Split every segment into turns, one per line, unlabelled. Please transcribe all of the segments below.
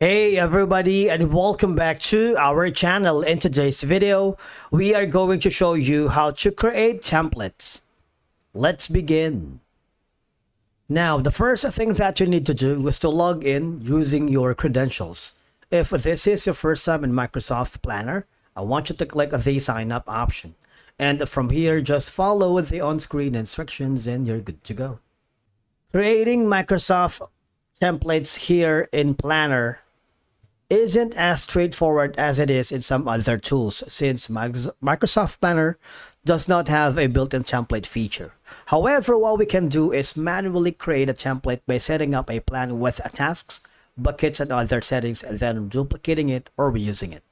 Hey everybody, and welcome back to our channel. In today's video, we are going to show you how to create templates. Let's begin. Now, the first thing that you need to do is to log in using your credentials. If this is your first time in Microsoft Planner, I want you to click the sign up option. And from here, just follow the on-screen instructions and you're good to go. Creating Microsoft templates here in Planner isn't as straightforward as it is in some other tools, since Microsoft Planner does not have a built-in template feature. However, what we can do is manually create a template by setting up a plan with tasks, buckets, and other settings, and then duplicating it or reusing it.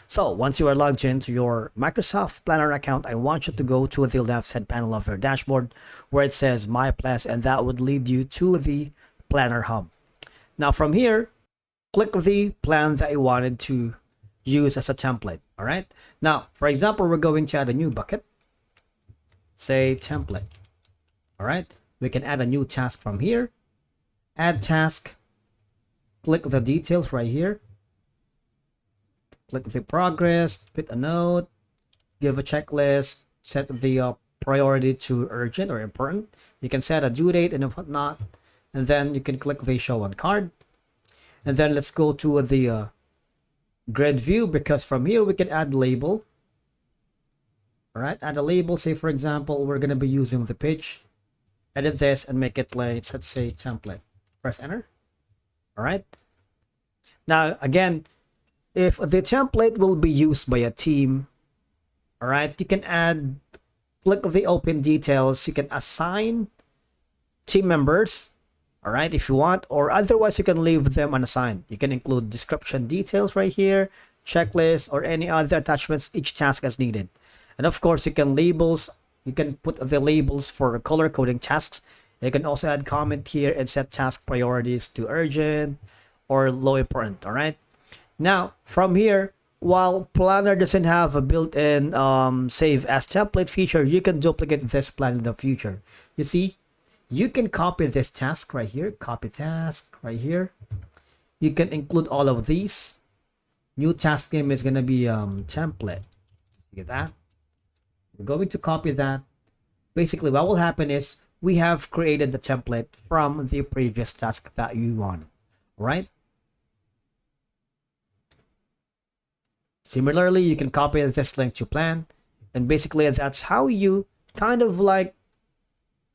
So once you are logged into your Microsoft Planner account, I want you to go to the left side panel of your dashboard where it says My Plans, and that would lead you to the Planner Hub. Now from here, click the plan that you wanted to use as a template. All right. Now, for example, we're going to add a new bucket. Say template. All right. We can add a new task from here. Add task. Click the details right here. Click the progress. Put a note. Give a checklist. Set the priority to urgent or important. You can set a due date and whatnot. And then you can click the show on card. And then let's go to the grid view, because from here we can add label. All right, add a label. Say, for example, we're going to be using the page. Edit this and make it like, let's say, template. Press enter. All right. Now, again, if the template will be used by a team, all right, you can add, click the open details. You can assign team members. All right, if you want, or otherwise you can leave them unassigned. You can include description details right here, checklist, or any other attachments, each task as needed. And of course, you can labels. You can put the labels for color coding tasks. You can also add comment here and set task priorities to urgent or low important. All right. Now from here, while Planner doesn't have a built-in save as template feature, you can duplicate this plan in the future. You see, you can copy this task right here, copy task right here. You can include all of these. New task name is going to be template. Get that? We're going to copy that. Basically, what will happen is we have created the template from the previous task that you want, right? Similarly, you can copy this link to plan. And basically, that's how you kind of like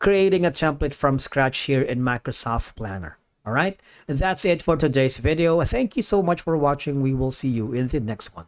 creating a template from scratch here in Microsoft Planner. All right, and that's it for today's video. Thank you so much for watching. We will see you in the next one.